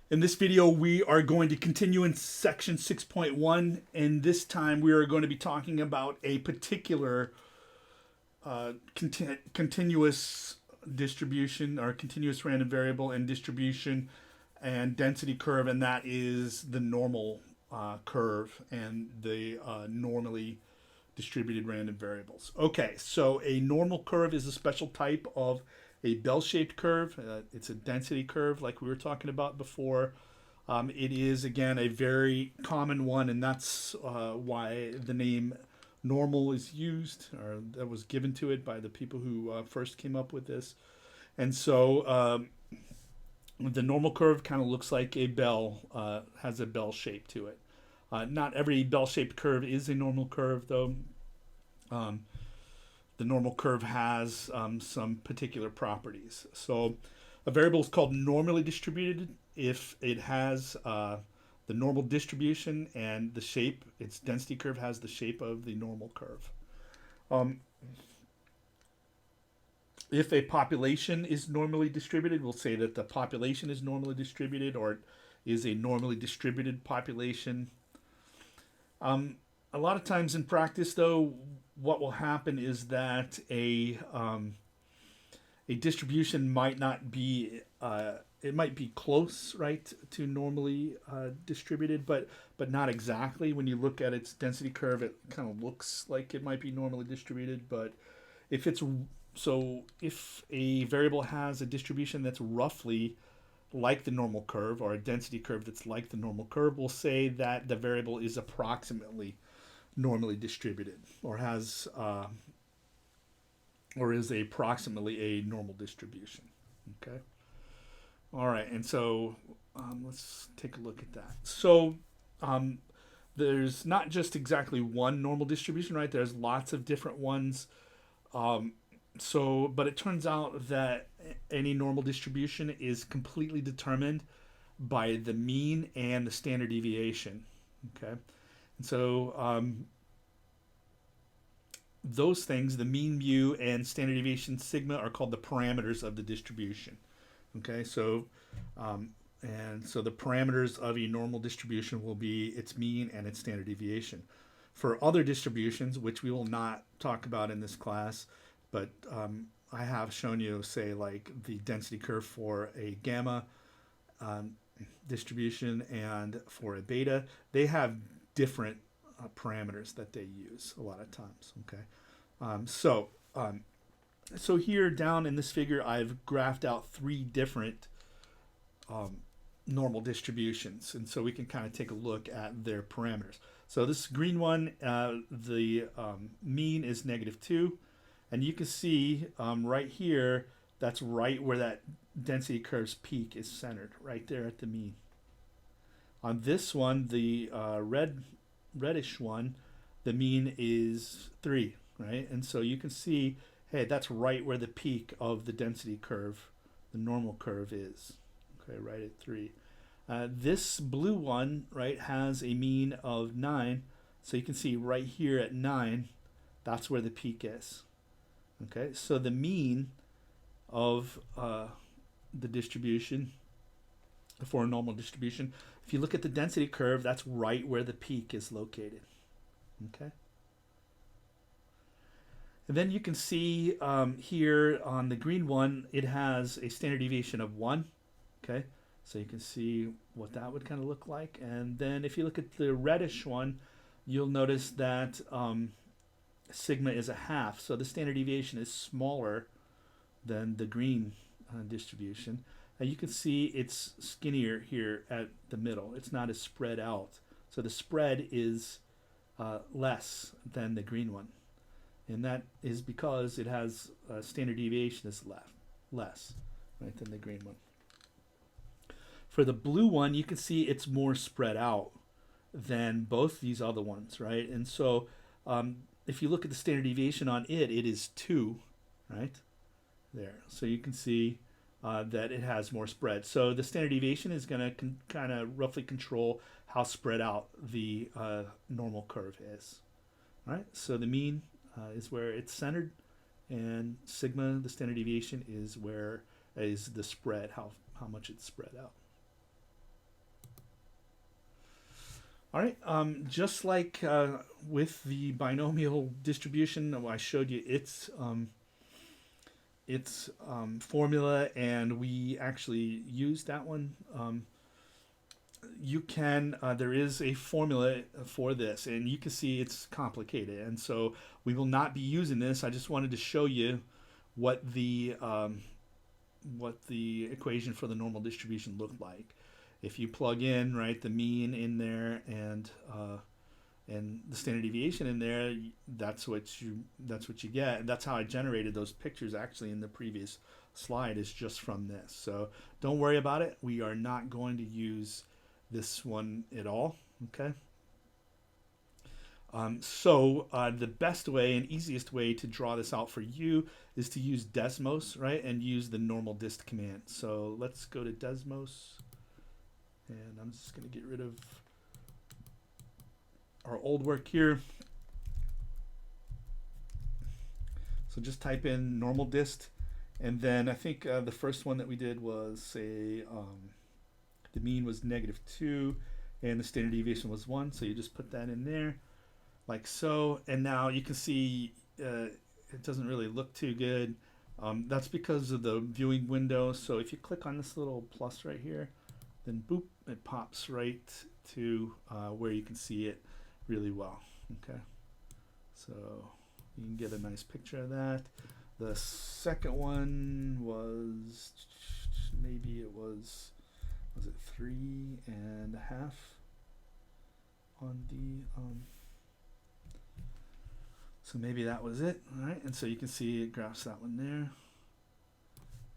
In this video, we are going to continue in section 6.1, and this time we are going to be talking about a particular continuous distribution or continuous random variable and distribution and density curve, and that is the normal curve and the normally distributed random variables. Okay, so a normal curve is a special type of a bell-shaped curve. It's a density curve like we were talking about before. It is, again, a very common one, and that's why the name normal is used, or that was given to it by the people who first came up with this. And so the normal curve kind of looks like a bell, has a bell shape to it. Not every bell-shaped curve is a normal curve, though. Um, the normal curve has some particular properties. So a variable is called normally distributed if it has the normal distribution and the shape, its density curve has the shape of the normal curve. Um, if a population is normally distributed, we'll say that the population is normally distributed or is a normally distributed population. A lot of times in practice, though, what will happen is that a distribution might not be it might be close, right, to normally distributed, but not exactly. When you look at its density curve, it kind of looks like it might be normally distributed, but if it's if a variable has a distribution that's roughly like the normal curve or a density curve that's like the normal curve, we'll say that the variable is approximately normally distributed or has or is approximately a normal distribution. Okay. All right, and so let's take a look at that. So um, there's not just exactly one normal distribution, right? There's lots of different ones. Um, but it turns out that any normal distribution is completely determined by the mean and the standard deviation. Okay, and so those things, the mean mu and standard deviation sigma, are called the parameters of the distribution. Okay, so and so the parameters of a normal distribution will be its mean and its standard deviation. For other distributions, which we will not talk about in this class, but I have shown you, say, like the density curve for a gamma um, distribution and for a beta, they have different parameters that they use a lot of times. Okay, um, so um, so here down in this figure, I've graphed out three different um, normal distributions, and so we can kind of take a look at their parameters. So this green one, the mean is -2, and you can see right here, that's right where that density curve's peak is centered, right there at the mean. On this one, the reddish one, the mean is 3, right? And so you can see, hey, that's right where the peak of the density curve, the normal curve, is. Okay, right at 3. This blue one, right, has a mean of 9. So you can see right here at 9, that's where the peak is. Okay, so the mean of the distribution for a normal distribution, if you look at the density curve, that's right where the peak is located. Okay. And then you can see here on the green one, it has a standard deviation of 1. Okay, so you can see what that would kind of look like. And then if you look at the reddish one, you'll notice that sigma is a half. So the standard deviation is smaller than the green distribution. And you can see it's skinnier here at the middle. It's not as spread out. So the spread is less than the green one. And that is because it has standard deviation is less, right, than the green one. For the blue one, you can see it's more spread out than both these other ones, right? And so if you look at the standard deviation on it, it is 2, right? There. So you can see that it has more spread. So the standard deviation is going to kind of roughly control how spread out the normal curve is. All right? So the mean is where it's centered, and sigma, the standard deviation, is where is the spread, how much it's spread out. All right, just like with the binomial distribution, I showed you its formula, and we actually used that one. You can there is a formula for this, and you can see it's complicated, and so we will not be using this. I just wanted to show you what the equation for the normal distribution looked like. If you plug in right the mean in there and the standard deviation in there, that's what you get. And that's how I generated those pictures actually in the previous slide, is just from this. So don't worry about it. We are not going to use this one at all. Okay. The best way and easiest way to draw this out for you is to use Desmos, right, and use the normal dist command. So let's go to Desmos, and I'm just going to get rid of our old work here. So just type in normal dist, and then I think the first one that we did was say the mean was -2 and the standard deviation was 1. So you just put that in there like so, and now you can see it doesn't really look too good. That's because of the viewing window. So if you click on this little plus right here, then boop, it pops right to where you can see it really well. Okay, so you can get a nice picture of that. The second one was maybe it was it 3.5 on the so maybe that was it. All right, and so you can see it graphs that one there,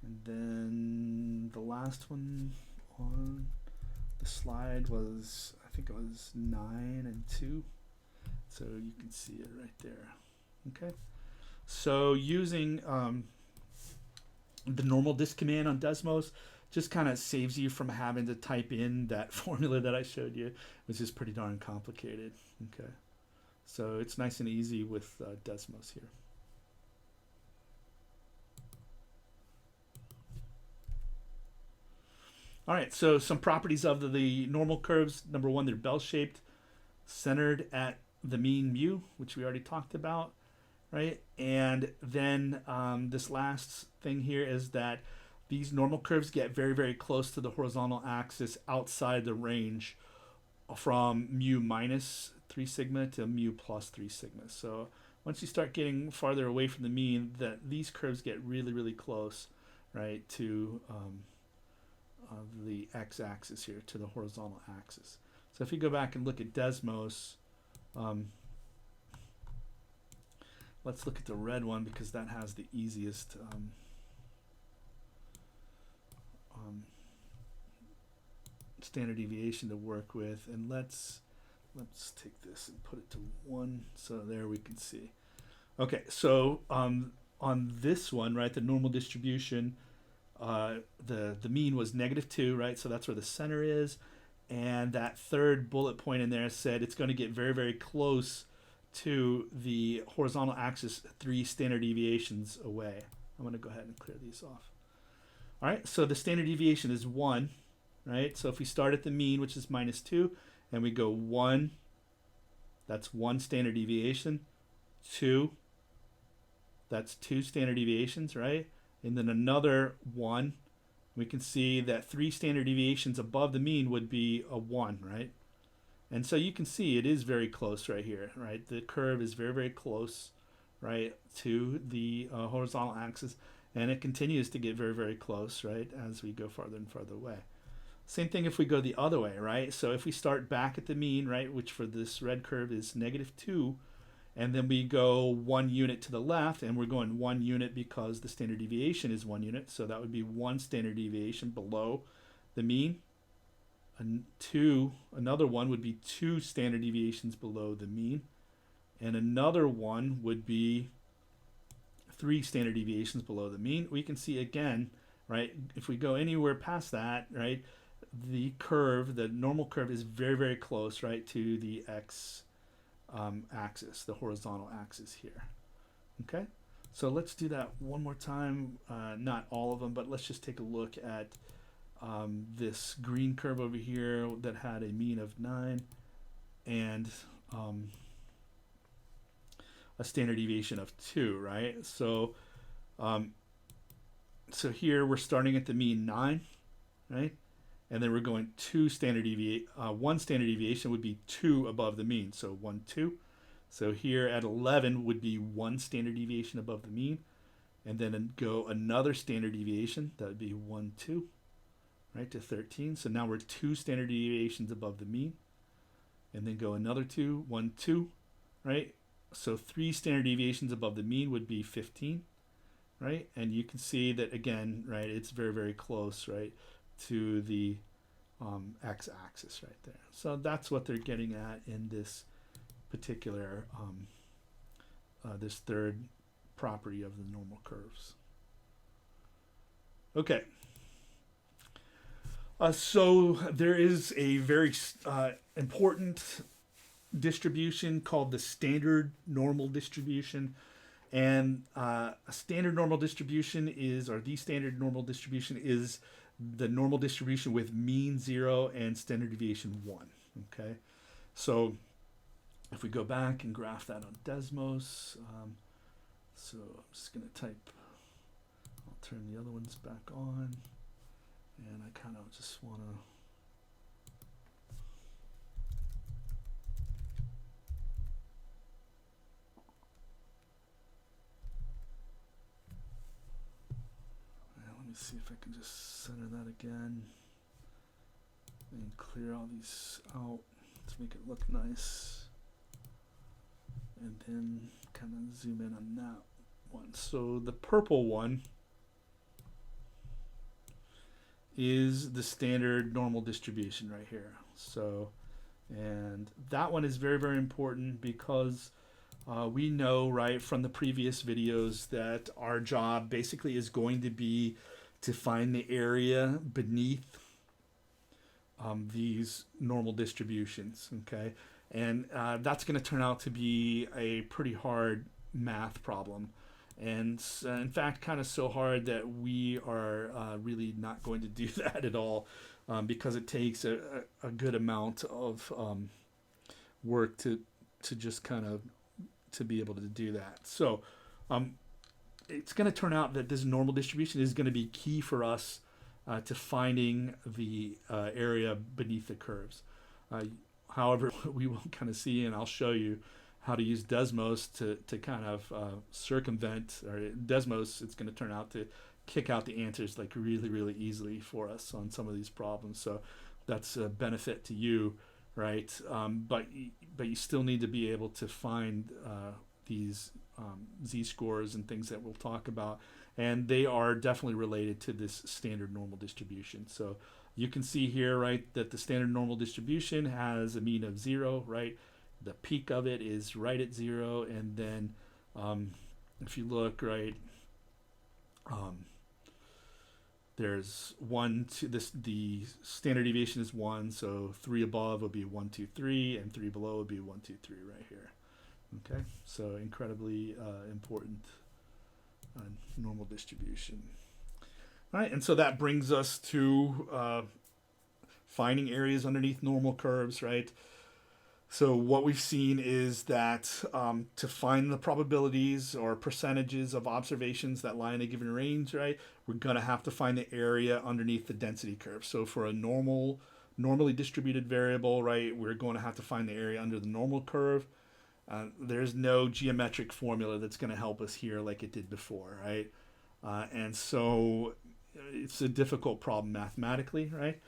and then the last one on the slide was, I think it was 9 and 2, so you can see it right there. Okay, so using the normal dist command on Desmos just kind of saves you from having to type in that formula that I showed you, which is pretty darn complicated. Okay, so it's nice and easy with Desmos here. All right, so some properties of the normal curves. Number one, they're bell-shaped, centered at the mean mu, which we already talked about, right? And then this last thing here is that these normal curves get very, very close to the horizontal axis outside the range from mu minus 3 sigma to mu plus 3 sigma. So once you start getting farther away from the mean, that these curves get really, really close, right, to the x-axis here, to the horizontal axis. So if you go back and look at Desmos, let's look at the red one because that has the easiest standard deviation to work with. And let's take this and put it to 1, so there we can see. Okay, so on this one, right, the normal distribution, the mean was -2, right? So that's where the center is, and that third bullet point in there said it's going to get very, very close to the horizontal axis 3 standard deviations away. I'm going to go ahead and clear these off. All right, so the standard deviation is 1, right? So if we start at the mean, which is -2, and we go 1, that's 1 standard deviation. 2, that's 2 standard deviations, right? And then another 1. We can see that 3 standard deviations above the mean would be a 1, right? And so you can see it is very close right here, right? The curve is very, very close, right, to the horizontal axis, and it continues to get very, very close, right, as we go farther and farther away. Same thing if we go the other way, right? So if we start back at the mean, right, which for this red curve is -2, and then we go 1 unit to the left, and we're going 1 unit because the standard deviation is 1 unit, so that would be 1 standard deviation below the mean. And another one would be 2 standard deviations below the mean, and another one would be 3 standard deviations below the mean. We can see again, right, if we go anywhere past that, right, the curve, the normal curve, is very, very close, right, to the x axis, the horizontal axis here. Okay, so let's do that one more time. Not all of them, but let's just take a look at this green curve over here that had a mean of 9 and a standard deviation of 2, right? So here we're starting at the mean 9, right? And then we're going one standard deviation would be 2 above the mean, so 1, 2. So here at 11 would be 1 standard deviation above the mean, and then go another standard deviation, that would be 1, 2, right, to 13. So now we're 2 standard deviations above the mean, and then go another 2, 1, 2, right? So 3 standard deviations above the mean would be 15, right? And you can see that again, right, it's very, very close, right, to the x-axis right there. So that's what they're getting at in this particular, this third property of the normal curves. Okay. So there is a very important distribution called the standard normal distribution. And a standard normal distribution is, or the standard normal distribution is the normal distribution with mean 0 and standard deviation 1. Okay. So if we go back and graph that on Desmos, so I'm just going to type, I'll turn the other ones back on, and I kind of just want to, let me see if I can just center that again and clear all these out to make it look nice. And then kind of zoom in on that one. So the purple one is the standard normal distribution right here. So, and that one is very, very important because we know, right, from the previous videos that our job basically is going to be to find the area beneath these normal distributions, okay? And that's going to turn out to be a pretty hard math problem. And in fact, kind of so hard that we are really not going to do that at all because it takes a good amount of work to just kind of to be able to do that. So it's going to turn out that this normal distribution is going to be key for us to finding the area beneath the curves. However, we will kind of see, and I'll show you how to use Desmos to kind of circumvent, or Desmos, it's going to turn out to kick out the answers like really, really easily for us on some of these problems. So that's a benefit to you, right? But you still need to be able to find these z-scores and things that we'll talk about. And they are definitely related to this standard normal distribution. So you can see here, right, that the standard normal distribution has a mean of 0, right? The peak of it is right at 0, and then if you look, right, there's 1, 2, the standard deviation is 1, so 3 above would be 1, 2, 3, and 3 below would be 1, 2, 3 right here. Okay, so incredibly important normal distribution. All right, and so that brings us to finding areas underneath normal curves, right? So what we've seen is that to find the probabilities or percentages of observations that lie in a given range, right, we're going to have to find the area underneath the density curve. So for a normally distributed variable, right, we're going to have to find the area under the normal curve. There's no geometric formula that's going to help us here like it did before, right? And so it's a difficult problem mathematically, right?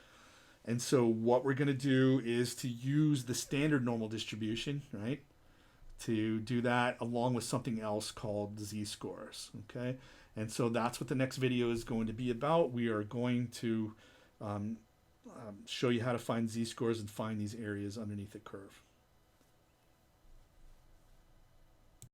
And so what we're going to do is to use the standard normal distribution, right, to do that along with something else called z-scores, okay? And so that's what the next video is going to be about. We are going to show you how to find z-scores and find these areas underneath the curve.